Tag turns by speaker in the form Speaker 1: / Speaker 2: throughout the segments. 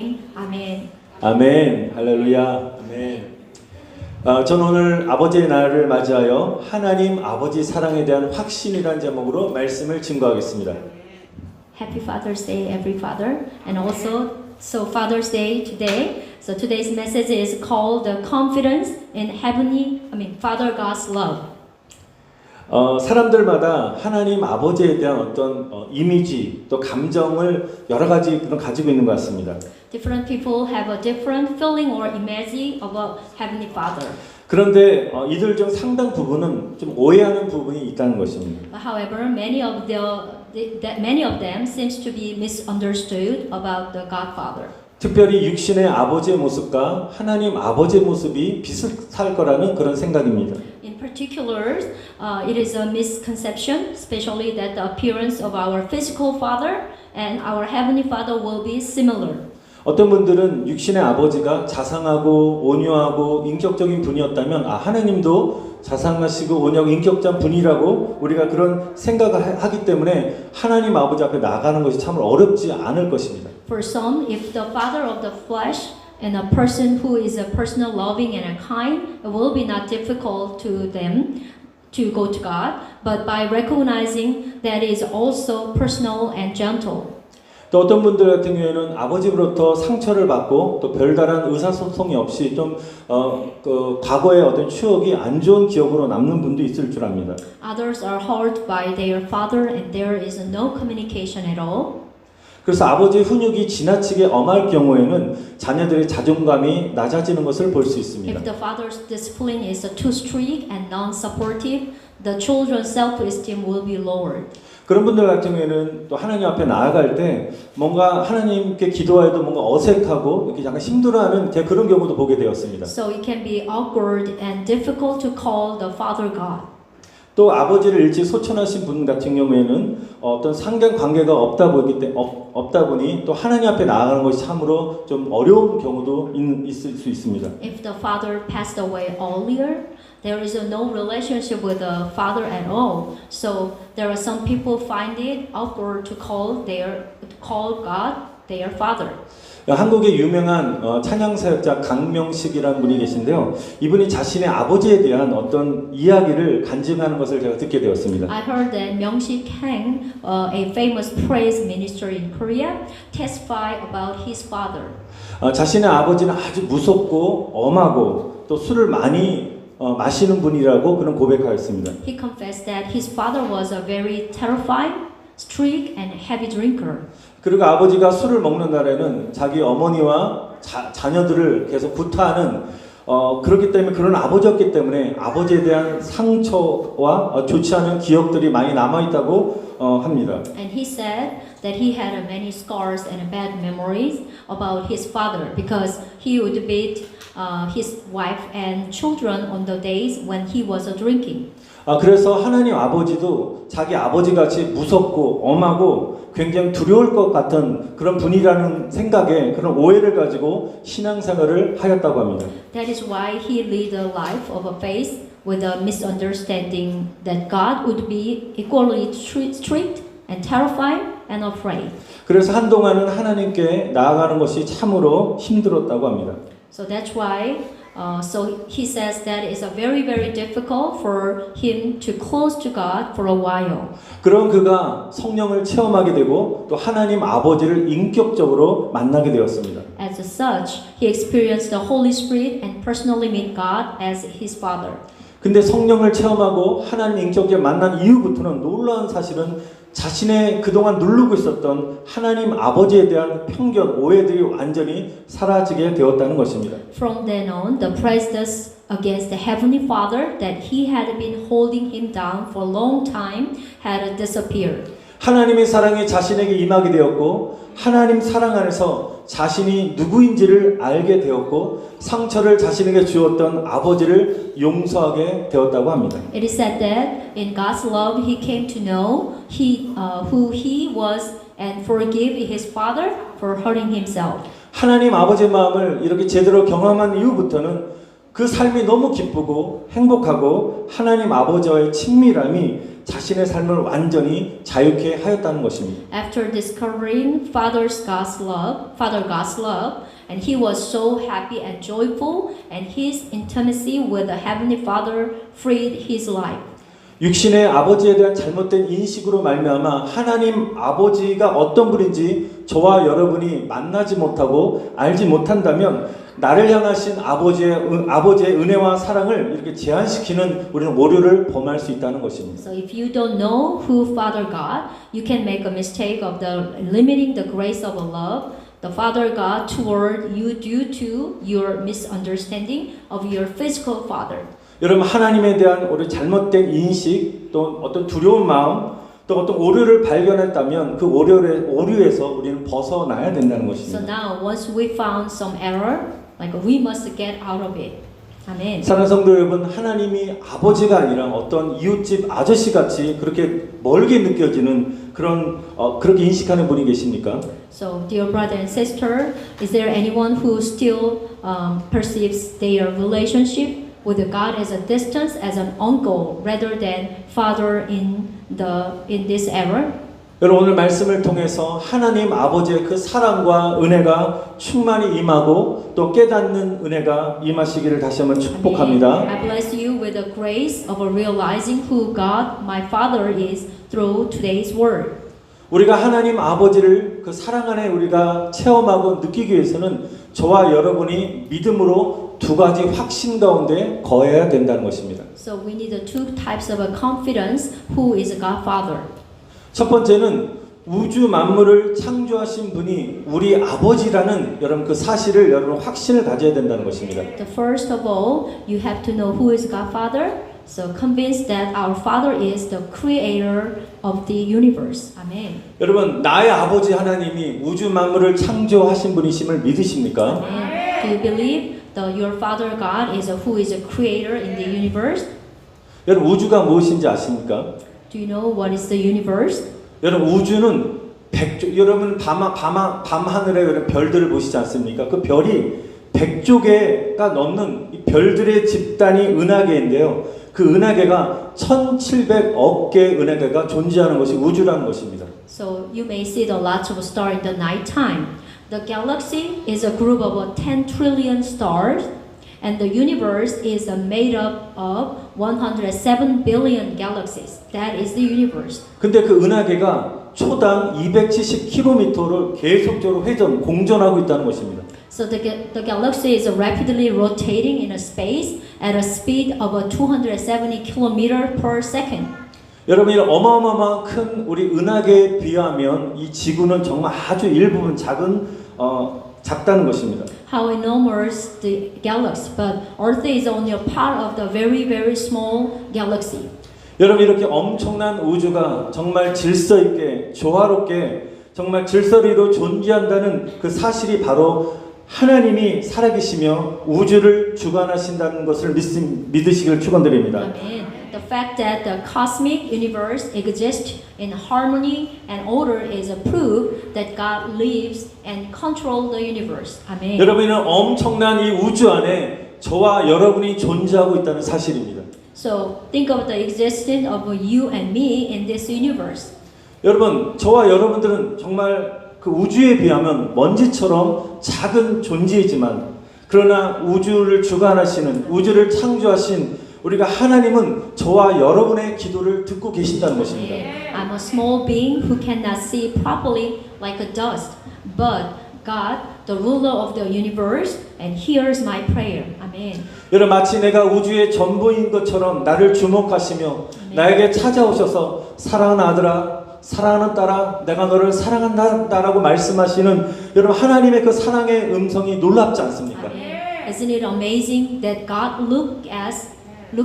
Speaker 1: 아멘.
Speaker 2: 아멘. 할렐루야. 아멘. 저는 오늘 아버지의 날을 맞이하여 하나님 아버지 사랑에 대한 확신이라는 제목으로 말씀을 증거하겠습니다.
Speaker 1: Happy Father's Day, every father, and also Father's Day today. So today's message is called the confidence in Father God's love.
Speaker 2: 사람들마다 하나님 아버지에 대한 어떤 이미지 또 감정을 여러 가지 가지고 있는 것 같습니다.
Speaker 1: Different people have a different feeling or image about Heavenly Father.
Speaker 2: 그런데 이들 중 상당 부분은 좀 오해하는 부분이 있다는 것입니다.
Speaker 1: However, many of them seems to be misunderstood about the Godfather.
Speaker 2: 특별히 육신의 아버지의 모습과 하나님 아버지의 모습이 비슷할 거라는 그런 생각입니다.
Speaker 1: In particular, it is a misconception, especially that the appearance of our physical father and our heavenly father will be similar.
Speaker 2: 어떤 분들은 육신의 아버지가 자상하고 온유하고 인격적인 분이었다면 하나님도 자상하시고 온유하고 인격적인 분이라고 우리가 그런 생각을 하기 때문에 하나님 아버지 앞에 나가는 것이 참 어렵지 않을 것입니다.
Speaker 1: For some, if the father of the flesh and a person who is a personal loving and a kind, it will be not difficult to them to go to God, but by recognizing that is also personal and gentle.
Speaker 2: 또 어떤 분들 같은 경우에는 아버지로부터 상처를 받고 또 별다른 의사소통이 없이 좀 과거의 어떤 추억이 안 좋은 기억으로 남는 분도 있을 줄 압니다.
Speaker 1: Others are hurt by their father and there is no communication at all.
Speaker 2: 그래서 아버지의 훈육이 지나치게 엄할 경우에는 자녀들의 자존감이 낮아지는 것을 볼 수 있습니다.
Speaker 1: If the father's discipline is too strict and non-supportive, the children's self-esteem will be lowered.
Speaker 2: 그런 분들 같은 경우에는 또 하나님 앞에 나아갈 때 뭔가 하나님께 기도해도 뭔가 어색하고 이렇게 약간 힘들어하는 그런 경우도 보게 되었습니다.
Speaker 1: So it can be awkward and difficult to call the Father God.
Speaker 2: 또 아버지를 일찍 소천하신 분 같은 경우에는 어떤 상경 관계가 없다 보니 또 하나님 앞에 나아가는 것이 참으로 좀 어려운 경우도 있을 수 있습니다.
Speaker 1: If the father passed away earlier, there is no relationship with the father at all. So there are some people find it awkward to call God their father.
Speaker 2: 한국의 유명한 찬양 사역자 강명식이라는 분이 계신데요. 이분이 자신의 아버지에 대한 어떤 이야기를 간증하는 것을 제가 듣게 되었습니다.
Speaker 1: I heard that Myeong-sik Kang, a famous praise minister in Korea, testify about his father.
Speaker 2: 자신의 아버지는 아주 무섭고 엄하고 또 술을 많이 마시는 분이라고 그런 고백하였습니다.
Speaker 1: He confessed that his father was a very terrifying, strict, and heavy drinker.
Speaker 2: 그리고 아버지가 술을 먹는 날에는 자기 어머니와 자녀들을 계속 구타하는 그렇기 때문에 그런 아버지였기 때문에 아버지에 대한 상처와 좋지 않은 기억들이 많이 남아있다고 합니다.
Speaker 1: And he said that he had many scars and bad memories about his father because he would beat his wife and children on the days when he was drinking.
Speaker 2: 그래서 하나님 아버지도 자기 아버지같이 무섭고 엄하고 굉장히 두려울 것 같은 그런 분이라는 생각에 그런 오해를 가지고 신앙생활을 하였다고 합니다.
Speaker 1: That is why he led a life of a faith with a misunderstanding that God would be equally strict and terrifying and afraid.
Speaker 2: 그래서 한동안은 하나님께 나아가는 것이 참으로 힘들었다고 합니다.
Speaker 1: So that's why so he says that it's very, very difficult for him to close to God for a while.
Speaker 2: 그런 그가 성령을 체험하게 되고 또 하나님 아버지를 인격적으로 만나게 되었습니다.
Speaker 1: As such, he experienced the Holy Spirit and personally meet God as his Father.
Speaker 2: 근데 성령을 체험하고 하나님 인격적으로 만난 이후부터는 놀라운 사실은 자신의 그동안 누르고 있었던 하나님 아버지에 대한 편견, 오해들이 완전히 사라지게 되었다는 것입니다.
Speaker 1: From then on, the prejudice against the Heavenly Father that he had been holding him down for a long time had disappeared.
Speaker 2: 하나님의 사랑이 자신에게 임하게 되었고 하나님 사랑 안에서 자신이 누구인지를 알게 되었고 상처를 자신에게 주었던 아버지를 용서하게 되었다고 합니다.
Speaker 1: It is said that in God's love he came to know who he was and forgive his father for hurting himself.
Speaker 2: 하나님 아버지의 마음을 이렇게 제대로 경험한 이후부터는 그 삶이 너무 기쁘고 행복하고 하나님 아버지와의 친밀함이 자신의 삶을 완전히 자유케 하였다는 것입니다.
Speaker 1: After discovering Father God's love, and he was so happy and joyful, and his intimacy with the Heavenly Father freed his life.
Speaker 2: 육신의 아버지에 대한 잘못된 인식으로 말미암아 하나님 아버지가 어떤 분인지 저와 여러분이 만나지 못하고 알지 못한다면 나를 향하신 아버지의 은혜와 사랑을 이렇게 제한시키는 우리는 오류를 범할 수 있다는 것입니다.
Speaker 1: So if you don't know who Father God, you can make a mistake of limiting the grace of love the Father God toward you due to your misunderstanding of your physical father.
Speaker 2: 여러분 하나님에 대한 우리 잘못된 인식 또 어떤 두려운 마음 또 어떤 오류를 발견했다면 그 오류에서 우리는 벗어나야 된다는
Speaker 1: So
Speaker 2: 것입니다.
Speaker 1: now once we found some error, like we must get out of it. 아멘.
Speaker 2: 사랑하는 성도 여러분, 하나님이 아버지가 아니라 어떤 이웃집 아저씨 같이 그렇게 멀게 느껴지는 그렇게 인식하는 분이 계십니까?
Speaker 1: So dear brother and sister, is there anyone who still perceives their relationship with God as a distance, as an uncle, rather than father in this era?
Speaker 2: 여러분 오늘 말씀을 통해서 하나님 아버지의 그 사랑과 은혜가 충만히 임하고 또 깨닫는 은혜가 임하시기를 다시 한번 축복합니다.
Speaker 1: I bless you with the grace of realizing who God, my Father, is through today's word.
Speaker 2: 우리가 하나님 아버지를 그 사랑 안에 우리가 체험하고 느끼기 위해서는 저와 여러분이 믿음으로 두 가지 확신 가운데 거해야 된다는 것입니다.
Speaker 1: So we need the two types of a confidence who is God Father.
Speaker 2: 첫 번째는 우주 만물을 창조하신 분이 우리 아버지라는 여러분 그 사실을 여러분 확신을 가져야 된다는 것입니다.
Speaker 1: The first of all, you have to know who is God Father. So convinced that our Father is the creator of the universe. Amen.
Speaker 2: 여러분 나의 아버지 하나님이 우주 만물을 창조하신 분이심을 믿으십니까?
Speaker 1: Amen. Do you believe your Father God is who is a creator in the universe?
Speaker 2: 여러분 우주가 무엇인지 아십니까?
Speaker 1: Do you know what is the universe?
Speaker 2: 여러분 우주는 여러분 밤하늘에 여러분 별들을 보시지 않습니까? 그 별이 100조 개가 넘는 이 별들의 집단이 은하계인데요. 그 은하계가 1700억 개의 은하계가 존재하는 것이 우주라는 것입니다.
Speaker 1: So you may see the lots of stars in the night time. The galaxy is a group of 10 trillion stars, and the universe is made up of 107 billion galaxies. That is the universe.
Speaker 2: 근데 그 은하계가 초당 270km를 계속적으로 공전하고 있다는 것입니다.
Speaker 1: So the galaxy is rapidly rotating in a space at a speed of 270 km per second.
Speaker 2: 여러분 이 어마어마한 큰 우리 은하계에 비하면 이 지구는 정말 아주 일부분 작다는 것입니다.
Speaker 1: How enormous the galaxy, but Earth is only a part of the very, very small galaxy.
Speaker 2: 여러분 이렇게 엄청난 우주가 정말 질서 있게 조화롭게 정말 질서리로 존재한다는 그 사실이 바로 하나님이 살아계시며 우주를 주관하신다는 것을 믿으시길 축원드립니다.
Speaker 1: Amen. The fact that the cosmic universe exists in harmony and order is a proof that God lives and controls the universe. Amen.
Speaker 2: 여러분은 엄청난 이 우주 안에 저와 여러분이 존재하고 있다는 사실입니다.
Speaker 1: So think of the existence of you and me in this universe.
Speaker 2: 여러분 저와 여러분들은 정말 그 우주에 비하면 먼지처럼 작은 존재이지만 그러나 우주를 주관하시는 우주를 창조하신 우리가 하나님은 저와 여러분의 기도를 듣고 계신다는 것입니다.
Speaker 1: I'm a small being who cannot see properly like a dust, but God, the ruler of the universe, and hears my prayer. Amen.
Speaker 2: 여러분 마치 내가 우주의 전부인 것처럼 나를 주목하시며 나에게 찾아오셔서 사랑하는 아들아 사랑하는 딸아 내가 너를 사랑한다라고 말씀하시는 여러분 하나님의 그 사랑의 음성이 놀랍지 않습니까?
Speaker 1: Isn't it amazing that God look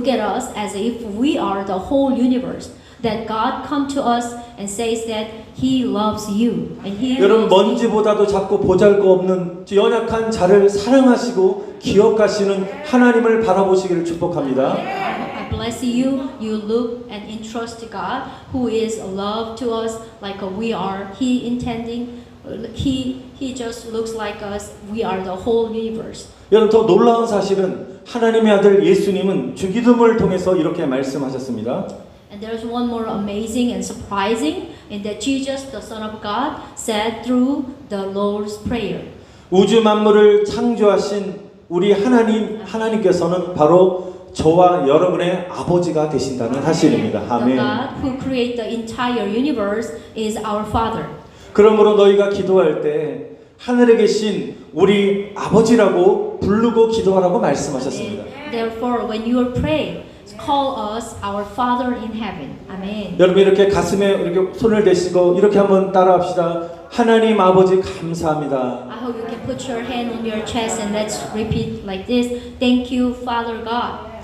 Speaker 1: at us as if we are the whole universe? That God come to us and says that He loves you and He
Speaker 2: 여러분
Speaker 1: loves me.
Speaker 2: 먼지보다도 작고 보잘것없는 연약한 자를 사랑하시고 기억하시는 하나님을 바라보시기를 축복합니다.
Speaker 1: I bless you. You look and entrust to God, who is love to us like we are. He intending. He just looks like us. We are the whole universe.
Speaker 2: 여러분 더 놀라운 사실은 하나님의 아들 예수님은 주기도문을 통해서 이렇게 말씀하셨습니다.
Speaker 1: And there's one more amazing and surprising in that Jesus, the Son of God, said through the Lord's Prayer.
Speaker 2: 우주 만물을 창조하신 우리 하나님께서는 바로 저와 여러분의 아버지가 되신다는 사실입니다.
Speaker 1: The
Speaker 2: 아멘.
Speaker 1: God who created the entire universe is our Father.
Speaker 2: 그러므로 너희가 기도할 때 하늘에 계신 우리 아버지라고 부르고 기도하라고 말씀하셨습니다.
Speaker 1: Therefore, when you pray, call us our Father in heaven. Amen.
Speaker 2: 여러분 이렇게 가슴에 이렇게 손을 대시고 이렇게 한번 따라합시다. 하나님 아버지 감사합니다.
Speaker 1: I hope you can put your hand on your chest and let's repeat like this. Thank you, Father God.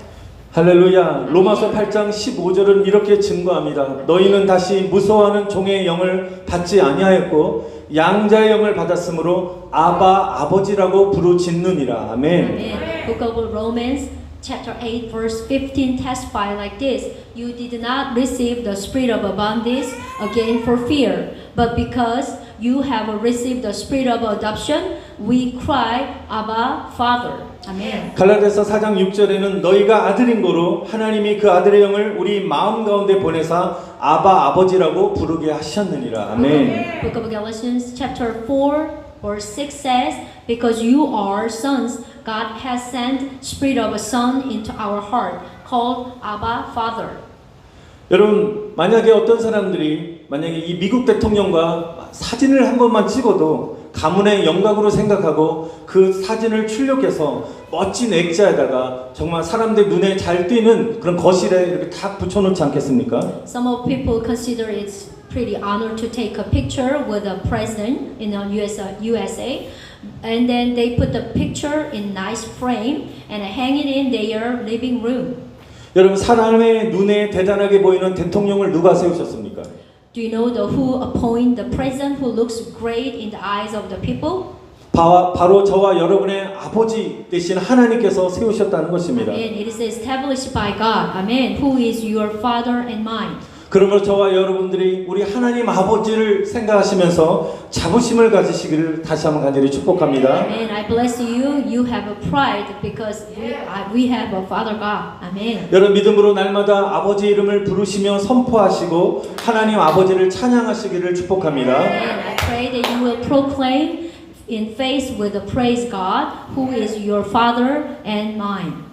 Speaker 2: 할렐루야. 로마서 8장 15절은 이렇게 증거합니다. 너희는 다시 무서워하는 종의 영을 받지 아니하였고 양자의 영을 받았으므로 아바 아버지라고 부르짖느니라. 아멘.
Speaker 1: Amen. Book of Romans chapter 8 verse 15 testify like this. You did not receive the spirit of bondage again for fear, but because you have received the spirit of adoption, we cry, Abba, Father. 아멘.
Speaker 2: 갈라디아서 4장 6절에는 너희가 아들인 거로 하나님이 그 아들의 영을 우리 마음 가운데 보내사 아바 아버지라고 부르게 하셨느니라. 아멘.
Speaker 1: Book of Galatians chapter 4 verse 6 says, because you are sons, God has sent spirit of a son into our heart, called Abba, Father.
Speaker 2: 여러분 만약에 어떤 사람들이 만약에 이 미국 대통령과 사진을 한 번만 찍어도 가문의 영광으로 생각하고 그 사진을 출력해서 멋진 액자에다가 정말 사람들 눈에 잘 띄는 그런 거실에 이렇게 탁 붙여놓지 않겠습니까?
Speaker 1: Some of people consider it's pretty honor to take a picture with a president in the USA, and then they put the picture in nice frame and hang it in their living room.
Speaker 2: 여러분 사람의 눈에 대단하게 보이는 대통령을 누가 세우셨습니까?
Speaker 1: Do you know who appoint the president who looks great in the eyes of the people?
Speaker 2: 바로 저와 여러분의 아버지 되신 하나님께서 세우셨다는 것입니다.
Speaker 1: Amen. It is established by God. Amen. Who is your father and mine?
Speaker 2: 그러므로 저와 여러분들이 우리 하나님 아버지를 생각하시면서 자부심을 가지시기를 다시 한번 간절히 축복합니다.
Speaker 1: Amen. I bless you. You have a pride because we have a Father God. Amen.
Speaker 2: 여러분 믿음으로 날마다 아버지 이름을 부르시며 선포하시고 하나님 아버지를 찬양하시기를 축복합니다.
Speaker 1: Amen. I pray that you will proclaim in faith with the praise God, who is your Father and mine.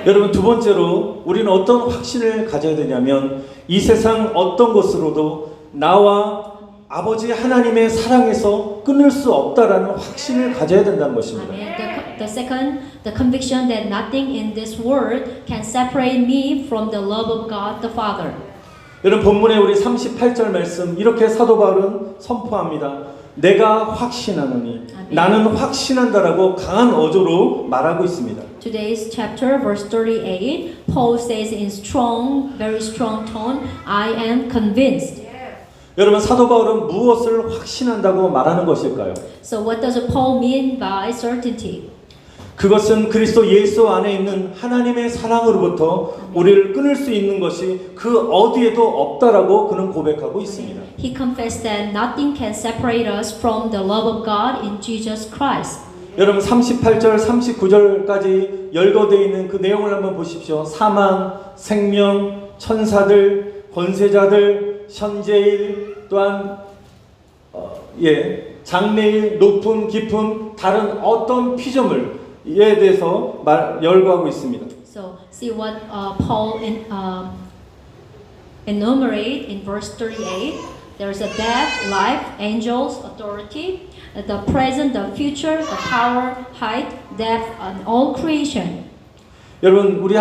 Speaker 2: 여러분 두 번째로 우리는 어떤 확신을 가져야 되냐면 이 세상 어떤 것으로도 나와 아버지 하나님의 사랑에서 끊을 수 없다라는 확신을 가져야 된다는 것입니다.
Speaker 1: Amen. The second, the conviction that nothing in this world can separate me from the love of God the Father.
Speaker 2: 여러분 본문에 우리 38절 말씀 이렇게 사도 바울은 선포합니다. 내가 확신하노니 나는 확신한다라고 강한 어조로 말하고 있습니다.
Speaker 1: Today's chapter, verse 38, Paul says in strong, very strong tone, I am convinced.
Speaker 2: 여러분 사도 바울은 무엇을 확신한다고 말하는 것일까요?
Speaker 1: So what does Paul mean by certainty?
Speaker 2: 그것은 그리스도 예수 안에 있는 하나님의 사랑으로부터 우리를 끊을 수 있는 것이 그 어디에도 없다라고 그는 고백하고 있습니다.
Speaker 1: He confessed that nothing can separate us from the love of God in Jesus Christ.
Speaker 2: 여러분 38절 39절까지 열거되어 있는 그 내용을 한번 보십시오. 사망, 생명, 천사들, 권세자들, 현재일 또한 장래일, 높음, 깊음, 다른 어떤 피조물에 대해서 열거하고 있습니다.
Speaker 1: So see what Paul enumerate in verse 38. There's a death, life, angels, authority, the present, the future, the power, height, depth, and all creation.
Speaker 2: 여러분 우리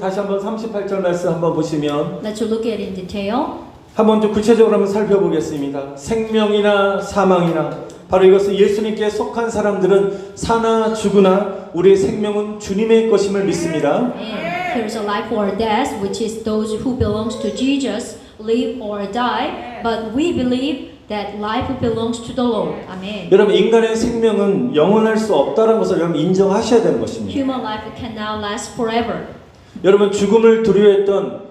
Speaker 2: 다시 한번 38절 말씀 한번 보시면
Speaker 1: Let's look at it in detail.
Speaker 2: 한번 좀 구체적으로 한번 살펴보겠습니다. 생명이나 사망이나 바로 이것은 예수님께 속한 사람들은 사나 죽으나 우리의 생명은 주님의 것임을 믿습니다.
Speaker 1: And here's a life or death, which is those who belongs to Jesus, live or die. But we believe that life belongs to the Lord. Amen.
Speaker 2: 여러분 인간의 생명은 영원할 수 없다는 것을 여러분 인정하셔야 되는 것입니다.
Speaker 1: Human life can now last forever.
Speaker 2: 여러분 죽음을 두려워했던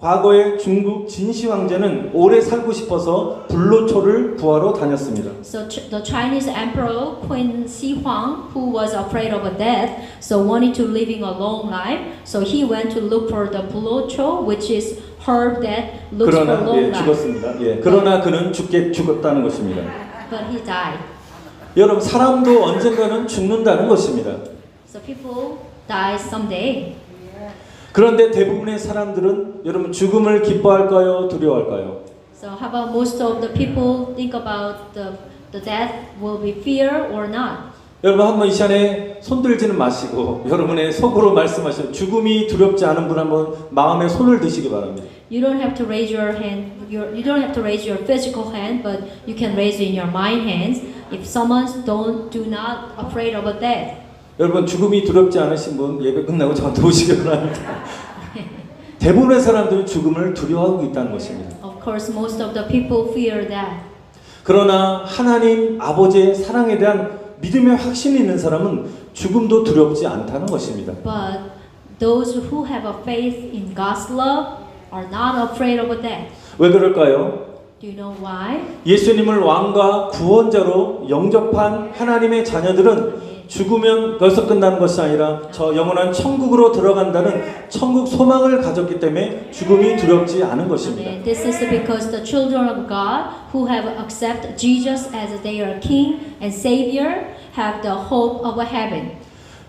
Speaker 2: 과거에 중국 진시 황제는 오래 살고 싶어서 불로초를 구하러 다녔습니다.
Speaker 1: So the Chinese Emperor Qin Shi Huang, who was afraid of death, so wanted to living a long life, so he went to look for the bulucho, which is herb that looks for
Speaker 2: 그러나
Speaker 1: long
Speaker 2: 예,
Speaker 1: life.
Speaker 2: 죽었습니다. 예, 그러나 그는 죽었다는 것입니다.
Speaker 1: But he died.
Speaker 2: 여러분 사람도 언젠가는 죽는다는 것입니다.
Speaker 1: So people die someday.
Speaker 2: 그런데 대부분의 사람들은 여러분 죽음을 기뻐할까요? 두려워할까요?
Speaker 1: So how about most of the people think about the death will be fear or not?
Speaker 2: 여러분 한번 이 시간에 손들지는 마시고 여러분의 속으로 말씀하시는 죽음이 두렵지 않은 분 한번 마음에 손을 드시기 바랍니다.
Speaker 1: You don't have to raise your hand. You don't have to raise your physical hand, but you can raise it in your mind hands. If someone do not afraid of a death.
Speaker 2: 여러분 죽음이 두렵지 않으신 분 예배 끝나고 저한테 오시기 바랍니다. 대부분의 사람들은 죽음을 두려워하고 있다는 것입니다.
Speaker 1: Of course, most of the people fear death.
Speaker 2: 그러나 하나님 아버지의 사랑에 대한 믿음의 확신이 있는 사람은 죽음도 두렵지 않다는 것입니다.
Speaker 1: But those who have a faith in God's love are not afraid of a death.
Speaker 2: 왜 그럴까요?
Speaker 1: Do you know why?
Speaker 2: 예수님을 왕과 구원자로 영접한 하나님의 자녀들은 죽으면 거기서 끝나는 것이 아니라 저 영원한 천국으로 들어간다는 천국 소망을 가졌기 때문에 죽음이 두렵지 않은 것입니다.
Speaker 1: Amen. This is because the children of God who have accepted Jesus as their King and Savior have the hope of a heaven.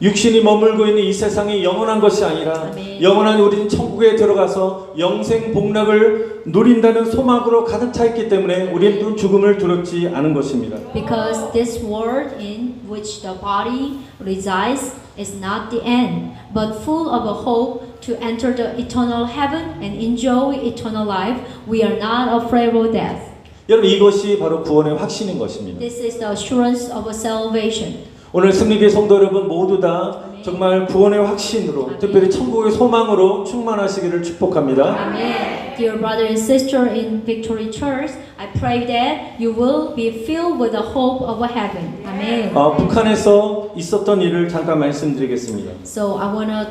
Speaker 2: 육신이 머물고 있는 이 세상이 영원한 것이 아니라
Speaker 1: 아멘.
Speaker 2: 영원한 우리는 천국에 들어가서 영생 복락을 누린다는 소망으로 가득 차 있기 때문에 우리는 죽음을 두렵지 않은 것입니다.
Speaker 1: Because this world in which the body resides is not the end, but full of a hope to enter the eternal heaven and enjoy eternal life. We are not afraid of death.
Speaker 2: 여러분 이것이 바로 구원의 확신인 것입니다.
Speaker 1: This is the assurance of a salvation.
Speaker 2: 오늘 승리교회 성도 여러분 모두 다 정말 구원의 확신으로 특별히 천국의 소망으로 충만하시기를 축복합니다.
Speaker 1: Amen. Dear brother and sister in Victory Church, I pray that you will be filled with the hope of a heaven. Amen.
Speaker 2: 북한에서 있었던 일을 잠깐 말씀드리겠습니다.
Speaker 1: So I wanna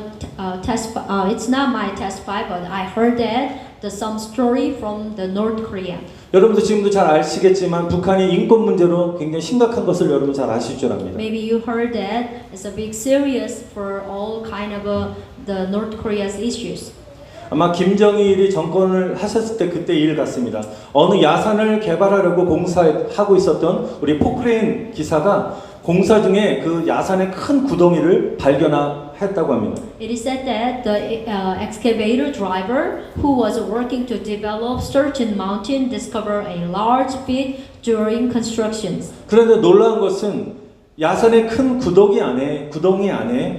Speaker 1: testify. It's not my testify, but I heard that some story from the North Korea.
Speaker 2: 여러분도 지금도 잘 아시겠지만 북한이 인권 문제로 굉장히 심각한 것을 여러분 잘 아실 줄 압니다.
Speaker 1: Maybe you heard that it's a big serious for all kind of the North Korea's issues.
Speaker 2: 아마 김정일이 정권을 하셨을 때 그때 일 같습니다. 어느 야산을 개발하려고 공사하고 있었던 우리 포크레인 기사가 공사 중에 그 야산의 큰 구덩이를 발견했다고 합니다.
Speaker 1: It is said that the excavator driver who was working to develop certain mountain discovered a large pit during constructions.
Speaker 2: 그런데 놀라운 것은 야산의 큰 구덩이 안에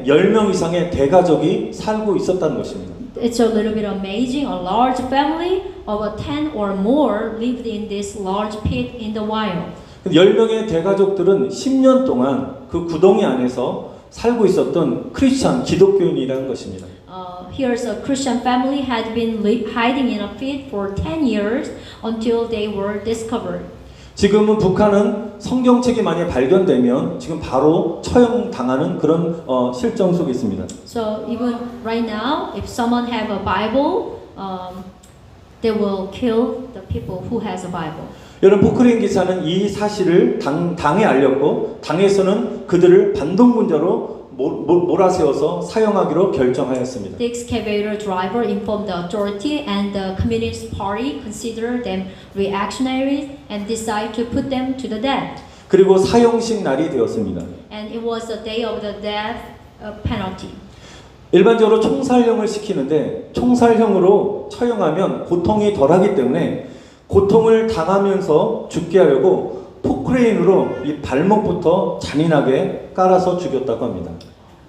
Speaker 2: 10명 이상의 대가족이 살고 있었다는 것입니다.
Speaker 1: It's a little bit amazing. A large family of 10 or more lived in this large pit in the wild.
Speaker 2: 10명의 대가족들은 10년 동안 그 구덩이 안에서 살고 있었던 크리스찬 기독교인이라는 것입니다.
Speaker 1: Here's a Christian family had been hiding in a pit for 10 years until they were discovered.
Speaker 2: 지금은 북한은 성경책이 많이 발견되면 지금 바로 처형당하는 그런 실정 속에 있습니다.
Speaker 1: So even right now, if someone have a Bible, they will kill the people who has a Bible.
Speaker 2: 여러분 포크레인 기사는 이 사실을 당에 알렸고 당에서는 그들을 반동군자로 몰아세워서 사형하기로 결정하였습니다.
Speaker 1: The excavator driver informed the authority, and the Communist Party considered them reactionaries and decided to put them to the death.
Speaker 2: 그리고 사형식 날이 되었습니다.
Speaker 1: And it was the day of the death penalty.
Speaker 2: 일반적으로 총살형을 시키는데 총살형으로 처형하면 고통이 덜하기 때문에 고통을 당하면서 죽게 하려고 포크레인으로 이 발목부터 잔인하게 깔아서 죽였다고 합니다.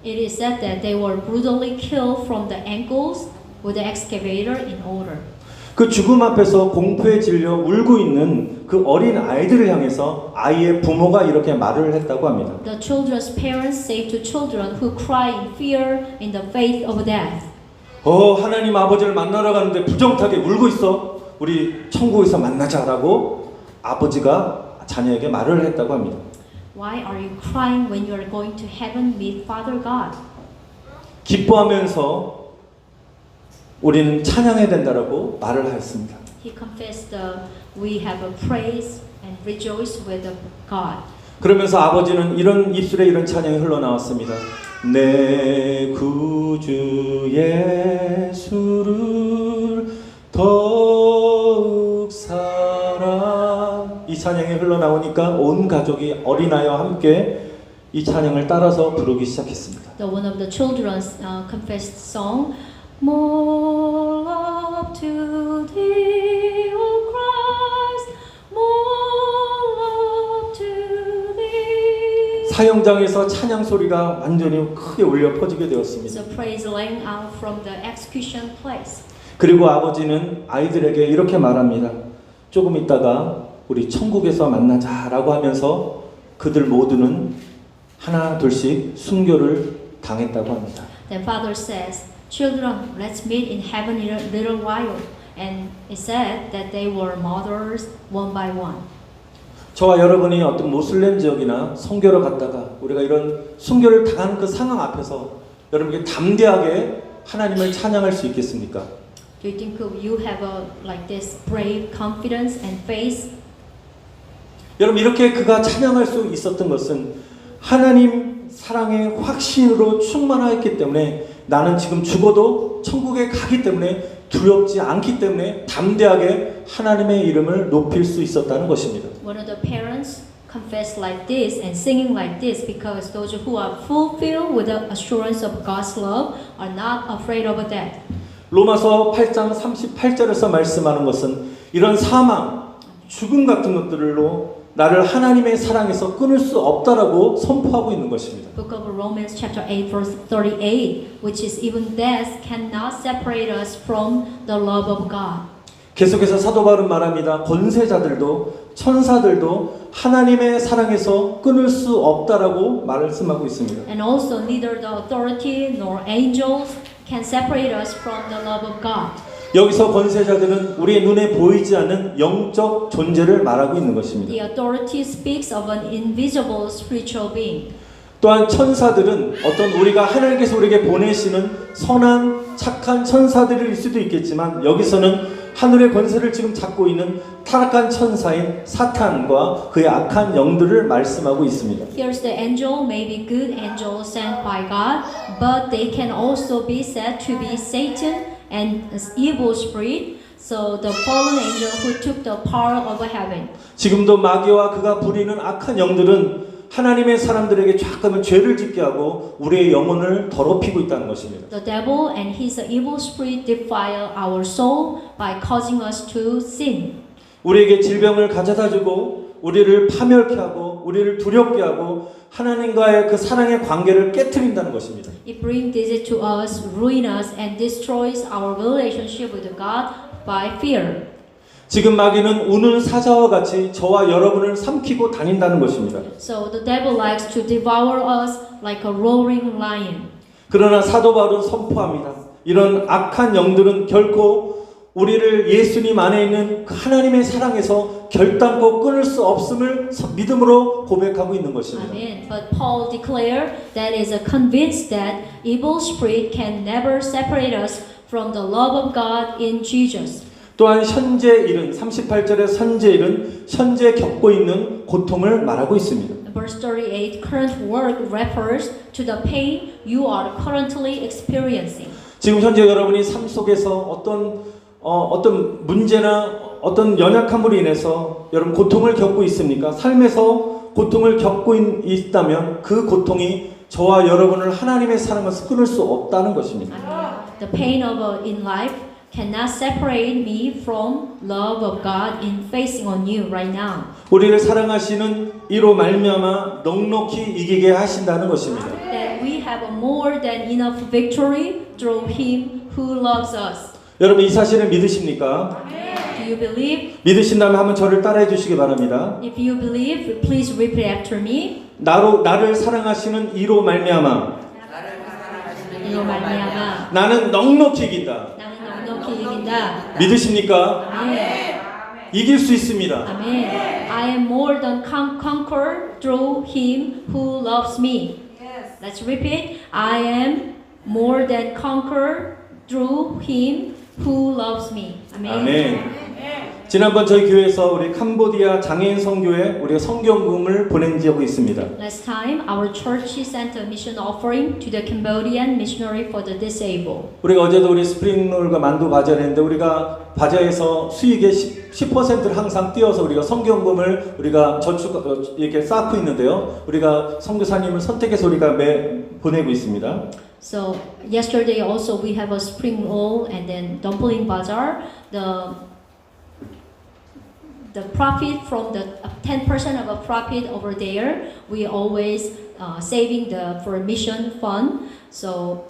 Speaker 1: It is said that they were brutally killed from the ankles with the excavator in order.
Speaker 2: 그 죽음 앞에서 공포에 질려 울고 있는 그 어린 아이들을 향해서 아이의 부모가 이렇게 말을 했다고 합니다.
Speaker 1: The children's parents say to children who cry in fear in the face of death.
Speaker 2: 하나님 아버지를 만나러 가는데 부정타게 울고 있어. 우리 천국에서 만나자라고 아버지가 자녀에게 말을 했다고 합니다.
Speaker 1: Why are you crying when you are going to heaven meet Father God?
Speaker 2: 기뻐하면서 우리는 찬양해야 된다라고 말을 하였습니다.
Speaker 1: He confessed, we have a praise and rejoice with God.
Speaker 2: 그러면서 아버지는 이런 입술에 이런 찬양이 흘러나왔습니다. 내 구주 예수를 더욱 사랑. 이 찬양이 흘러나오니까 온 가족이 어린아이와 함께 이 찬양을 따라서 부르기 시작했습니다.
Speaker 1: The one of the children's confessed song, More love to thee, O Christ, more love to thee.
Speaker 2: 사형장에서 찬양 소리가 완전히 크게 울려 퍼지게 되었습니다.
Speaker 1: So praise rang out from the execution place.
Speaker 2: 그리고 아버지는 아이들에게 이렇게 말합니다. 조금 있다가 우리 천국에서 만나자라고 하면서 그들 모두는 하나 둘씩 순교를 당했다고 합니다.
Speaker 1: Then father says, children, let's meet in heaven in a little while. And it said that they were martyrs one by one.
Speaker 2: 저와 여러분이 어떤 모슬렘 지역이나 선교를 갔다가 우리가 이런 순교를 당하는 그 상황 앞에서 여러분께 담대하게 하나님을 찬양할 수 있겠습니까?
Speaker 1: Do you think you have like this brave confidence and faith?
Speaker 2: 여러분 이렇게 그가 찬양할 수 있었던 것은 하나님 사랑의 확신으로 충만하였기 때문에 나는 지금 죽어도 천국에 가기 때문에 두렵지 않기 때문에 담대하게 하나님의 이름을 높일 수 있었다는 것입니다.
Speaker 1: One of the parents confess like this and singing like this because those who are fulfilled with the assurance of God's love are not afraid of death.
Speaker 2: 로마서 8장 38절에서 말씀하는 것은 이런 사망, 죽음 같은 것들로 나를 하나님의 사랑에서 끊을 수 없다라고 선포하고 있는 것입니다.
Speaker 1: Book of Romans chapter 8 verse 38, which is even death cannot separate us from the love of God.
Speaker 2: 계속해서 사도 바울은 말합니다. 권세자들도 천사들도 하나님의 사랑에서 끊을 수 없다라고 말씀하고 있습니다.
Speaker 1: And also neither the authority nor angels can separate us from the love of God.
Speaker 2: 여기서 권세자들은 우리의 눈에 보이지 않는 영적 존재를 말하고 있는 것입니다.
Speaker 1: The authority speaks of an invisible spiritual being.
Speaker 2: 또한 천사들은 어떤 우리가 하나님께서 우리에게 보내시는 선한 착한 천사들일 수도 있겠지만 여기서는 하늘의 권세를 지금 잡고 있는 타락한 천사인 사탄과 그의 악한 영들을 말씀하고 있습니다.
Speaker 1: Here's the angel, maybe good angel sent by God, but they can also be said to be Satan and evil spirit. So the fallen angel who took the power of heaven.
Speaker 2: 지금도 마귀와 그가 부리는 악한 영들은 하나님의 사람들에게 자꾸만 죄를 짓게 하고 우리의 영혼을 더럽히고 있다는 것입니다.
Speaker 1: The devil and his evil spirit defile our soul by causing us to sin.
Speaker 2: 우리에게 질병을 가져다 주고 우리를 파멸케 하고 우리를 두렵게 하고 하나님과의 그 사랑의 관계를 깨트린다는 것입니다.
Speaker 1: It brings disease to us, ruin us, and destroys our relationship with God by fear.
Speaker 2: 지금 마귀는 우는 사자와 같이 저와 여러분을 삼키고 다닌다는 것입니다.
Speaker 1: So the devil likes to devour us like a roaring lion.
Speaker 2: 그러나 사도 바울은 선포합니다. 이런 악한 영들은 결코 우리를 예수님 안에 있는 그 하나님의 사랑에서 결단코 끊을 수 없음을 믿음으로 고백하고 있는 것입니다.
Speaker 1: Amen. But Paul declared that is convinced that evil spirit can never separate us from the love of God in Jesus.
Speaker 2: 또한 현재 일은 38절의 현재 일은 현재 겪고 있는 고통을 말하고 있습니다.
Speaker 1: Verse 38, current work refers to the pain you are currently experiencing.
Speaker 2: 지금 현재 여러분이 삶 속에서 어떤 문제나 어떤 연약함으로 인해서 여러분 고통을 겪고 있습니까? 삶에서 고통을 겪고 있다면 그 고통이 저와 여러분을 하나님의 사랑에서 끊을 수 없다는 것입니다.
Speaker 1: The pain of in life cannot separate me from love of God in facing on you right now.
Speaker 2: 우리를 사랑하시는 이로 말미암아 넉넉히 이기게 하신다는 것입니다.
Speaker 1: That we have more than enough victory through Him who loves us.
Speaker 2: 여러분 이 사실을 믿으십니까?
Speaker 1: Do you believe?
Speaker 2: 믿으신다면 한번 저를 따라해 주시기 바랍니다.
Speaker 1: If you believe, please repeat after me.
Speaker 2: 나를 사랑하시는 이로 말미암아
Speaker 1: 이로 말미암아
Speaker 2: 나는 넉넉히 이긴다.
Speaker 1: 나는 넉넉히 이긴다.
Speaker 2: 믿으십니까?
Speaker 1: 아멘.
Speaker 2: 이길 수 있습니다.
Speaker 1: 아멘. I am more than conqueror through Him who loves me. Let's repeat. I am more than conqueror through Him who loves me. Amen.
Speaker 2: 아멘. 지난번 저희 교회에서 우리 캄보디아 장애인 선교회 우리가 성경금을 보낸 적이 있습니다.
Speaker 1: Last time, our church sent a mission offering to the Cambodian missionary for the disabled.
Speaker 2: 우리가 어제도 우리 스프링롤과 만두 과자를 했는데 우리가 과자에서 수익의 10%를 항상 띄어서 우리가 성경금을 우리가 저축 이렇게 쌓고 있는데요. 우리가 선교사님을 선택해서 우리가 보내고 있습니다.
Speaker 1: So yesterday also we have a spring roll and then dumpling bazaar. The profit from the 10% of a profit over there, we always saving for mission fund. So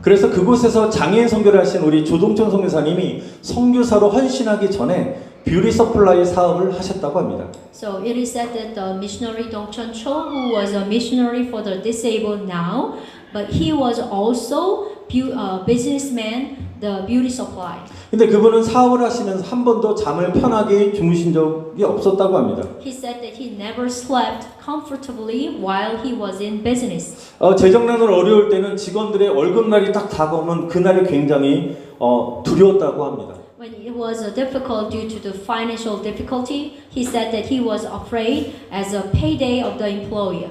Speaker 2: 그래서 그곳에서 장애인 선교를 하신 우리 조동천 선교사님이 선교사로 헌신하기 전에 뷰티 서플라이 사업을 하셨다고 합니다.
Speaker 1: So it is said that the missionary Dong Chun Cho, who was a missionary for the disabled now, but he was also a businessman, the beauty supply.
Speaker 2: 근데 그분은 사업을 하시면서 한 번도 잠을 편하게 주무신 적이 없었다고 합니다.
Speaker 1: He said that he never slept comfortably while he was in business.
Speaker 2: 재정난을 어려울 때는 직원들의 월급날이 딱 다가오면 그날이 굉장히 두려웠다고 합니다.
Speaker 1: When it was difficult due to the financial difficulty, he said that he was afraid as a payday of the employer.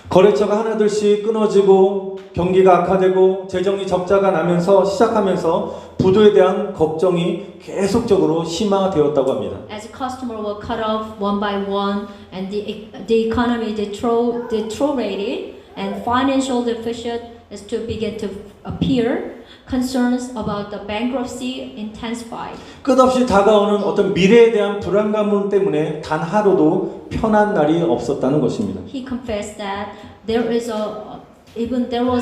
Speaker 2: 거래처가 하나둘씩 끊어지고 경기가 악화되고 재정이 적자가 나면서 시작하면서 부도에 대한 걱정이 계속적으로 심화되었다고 합니다.
Speaker 1: As customers were cut off one by one and the economy deteriorated and financial deficit is to begin to appear, concerns about the bankruptcy intensified.
Speaker 2: 끝없이 다가오는 어떤 미래에 대한 불안감 때문에 단 하루도 편한 날이 없었다는 것입니다.
Speaker 1: He confessed that there was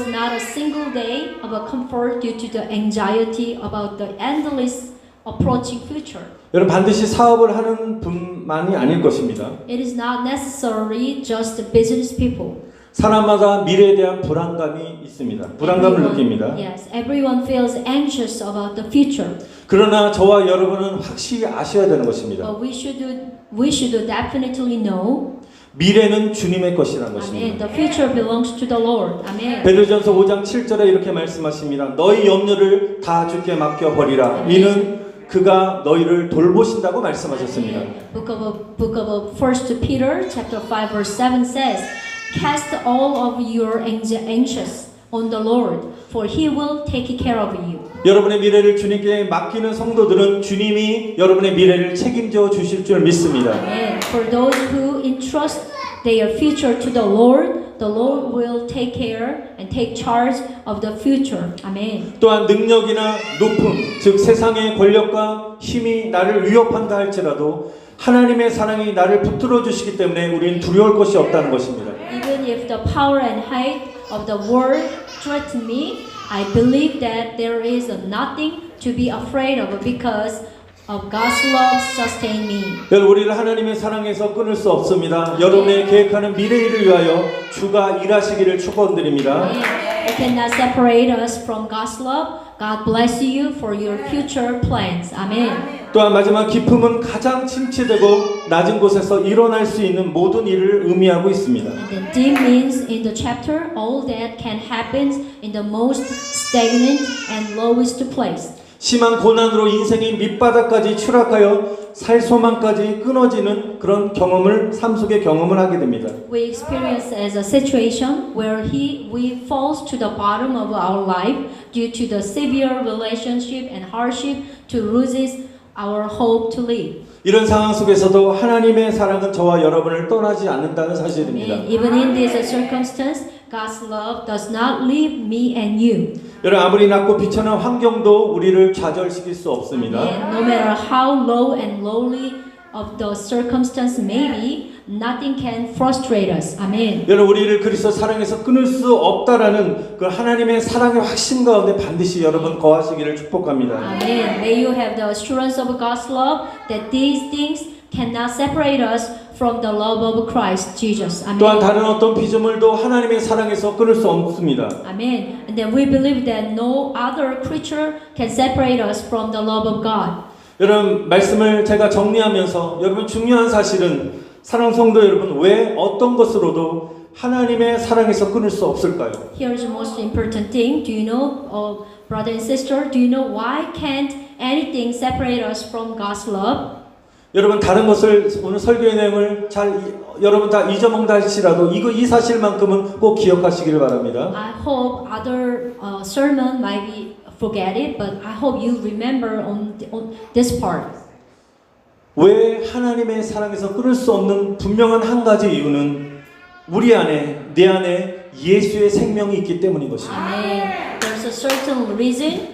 Speaker 1: not a single day of a comfort due to the anxiety about the endless approaching future.
Speaker 2: 여러분 반드시 사업을 하는 분만이 아닐 것입니다.
Speaker 1: It is not necessarily just the business people.
Speaker 2: 사람마다 미래에 대한 불안감이 있습니다. 불안감을 느낍니다.
Speaker 1: Yes, everyone feels anxious about the future.
Speaker 2: 그러나 저와 여러분은 확실히 아셔야 되는 것입니다.
Speaker 1: But we should definitely know.
Speaker 2: 미래는 주님의 것이라는
Speaker 1: Amen.
Speaker 2: 것입니다.
Speaker 1: The future belongs to the Lord. Amen.
Speaker 2: 베드로전서 5장 7절에 이렇게 말씀하십니다. 너희 염려를 다 주께 맡겨 버리라. 이는 그가 너희를 돌보신다고 말씀하셨습니다.
Speaker 1: Book of 1 Peter chapter 5 verse 7 says, "Cast all of your anxious on the Lord, for He will take care of you."
Speaker 2: 여러분의 미래를 주님께 맡기는 성도들은 주님이 여러분의 미래를 책임져 주실 줄 믿습니다.
Speaker 1: Amen. For those who entrust their future to the Lord will take care and take charge of the future. Amen.
Speaker 2: 또한 능력이나 높음, 즉 세상의 권력과 힘이 나를 위협한다 할지라도 하나님의 사랑이 나를 붙들어 주시기 때문에 우리는 두려울 것이 없다는 것입니다.
Speaker 1: Even if the power and height of the world threaten me, I believe that there is nothing to be afraid of because of God's love sustain me.
Speaker 2: 여러분 우리를 하나님의 사랑에서 끊을 수 없습니다. 여러분의 계획하는 미래를 위하여 주가 일하시기를 축원드립니다.
Speaker 1: It cannot separate us from God's love. God bless you for your future plans. Amen.
Speaker 2: 또한 마지막 기쁨은 가장 침체되고 낮은 곳에서 일어날 수 있는 모든 일을 의미하고 있습니다.
Speaker 1: And then deep means in the chapter all that can happen in the most stagnant and lowest place.
Speaker 2: 심한 고난으로 인생이 밑바닥까지 추락하여 살 소망까지 끊어지는 그런 경험을 삶 속에 경험을 하게 됩니다.
Speaker 1: We experience as a situation where we falls to the bottom of our life due to the severe relationship and hardship to loses our hope to live.
Speaker 2: 이런 상황 속에서도 하나님의 사랑은 저와 여러분을 떠나지 않는다는 사실입니다.
Speaker 1: Even in this circumstance, God's love does not leave me and you.
Speaker 2: 여러분 아무리 낮고 비천한 환경도 우리를 좌절시킬 수 없습니다.
Speaker 1: No matter how low and lowly of the circumstance may be, nothing can frustrate us. Amen.
Speaker 2: 여러분 우리를 그리스도 사랑에서 끊을 수 없다라는 그 하나님의 사랑의 확신 가운데 반드시 여러분 거하시기를 축복합니다.
Speaker 1: Amen. May you have the assurance of God's love that these things cannot separate us from the love of Christ Jesus. Amen.
Speaker 2: 또한 다른 어떤 피조물도 하나님의 사랑에서 끊을 수 없습니다.
Speaker 1: Amen. And then we believe that no other creature can separate us from the love of God.
Speaker 2: 여러분 말씀을 제가 정리하면서 여러분 중요한 사실은 사랑 성도 여러분 왜 어떤 것으로도 하나님의 사랑에서 끊을 수 없을까요?
Speaker 1: Here's the most important thing. Do you know, brother and sister, do you know why can't anything separate us from God's love?
Speaker 2: 여러분 다른 것을 오늘 설교의 내용을 여러분 다 잊어먹다 할지라도 이 사실만큼은 꼭 기억하시기를 바랍니다.
Speaker 1: I hope other sermon might be forget it, but I hope you remember on this part.
Speaker 2: 왜 하나님의 사랑에서 끊을 수 없는 분명한 한 가지 이유는 우리 안에 내 안에 예수의 생명이 있기 때문인 것입니다.
Speaker 1: Amen. There's a certain reason,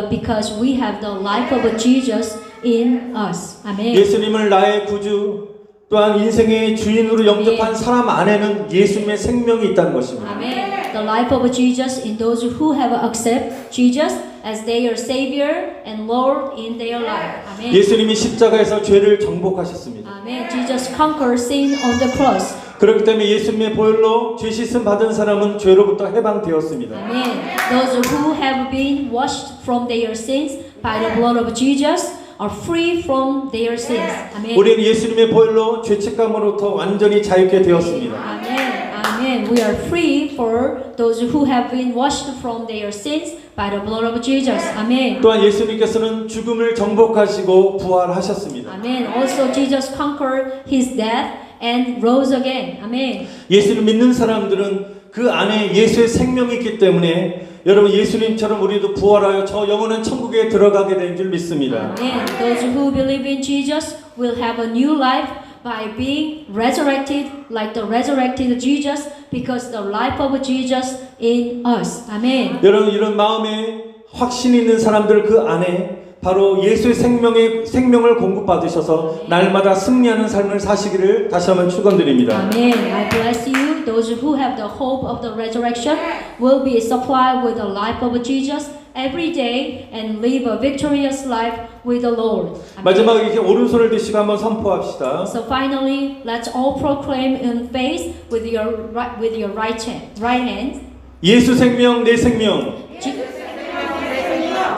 Speaker 1: because we have the life of Jesus in us. Amen.
Speaker 2: 예수님을 나의 구주 또한 인생의 주인으로 영접한 사람 안에는 예수님의 생명이 있다는 것입니다.
Speaker 1: Amen. The life of Jesus in those who have accepted Jesus as their Savior and Lord in their life. Amen.
Speaker 2: 예수님이 십자가에서 죄를 정복하셨습니다.
Speaker 1: Amen. Jesus conquered sin on the cross.
Speaker 2: 그렇기 때문에 예수님의 보혈로 죄 씻음 받은 사람은 죄로부터 해방되었습니다.
Speaker 1: Amen. Those who have been washed from their sins by the blood of Jesus are free from their sins. Amen.
Speaker 2: 우리는 예수님의 보혈로 죄책감으로부터 완전히 자유케 되었습니다.
Speaker 1: Amen. Amen. We are free for those who have been washed from their sins by the blood of Jesus. Amen.
Speaker 2: 또한 예수님께서는 죽음을 정복하시고 부활하셨습니다.
Speaker 1: Amen. Also, Jesus conquered his death and rose again. Amen.
Speaker 2: 예수를 믿는 사람들은 그 안에 예수의 생명이 있기 때문에 여러분 예수님처럼 우리도 부활하여 저 영원한 천국에 들어가게 된 줄 믿습니다.
Speaker 1: Amen. Those who believe in Jesus will have a new life by being resurrected like the resurrected Jesus because the life of Jesus in us. Amen.
Speaker 2: 여러분 이런 마음에 확신 있는 사람들 그 안에 바로 예수의 생명을 공급받으셔서 날마다 승리하는 삶을 사시기를 다시 한번 축원드립니다.
Speaker 1: Amen. I bless you. Those who have the hope of the resurrection will be supplied with the life of Jesus every day and live a victorious life with the Lord. Amen.
Speaker 2: 마지막에 이렇게 오른손을 드시고 한번 선포합시다.
Speaker 1: So finally, let's all proclaim in faith with your right hand.
Speaker 2: 예수 생명 내 생명.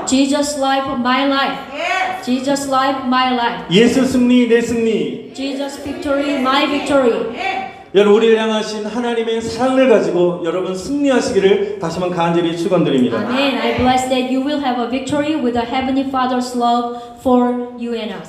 Speaker 1: Jesus life, my life. Jesus life, my life.
Speaker 2: 예수 승리 내 승리.
Speaker 1: Jesus victory, my victory.
Speaker 2: 여러분 우리를 향하신 하나님의 사랑을 가지고 여러분 승리하시기를 다시 한번 간절히 축원드립니다.
Speaker 1: Amen. I bless that you will have a victory with the Heavenly Father's love for you and us.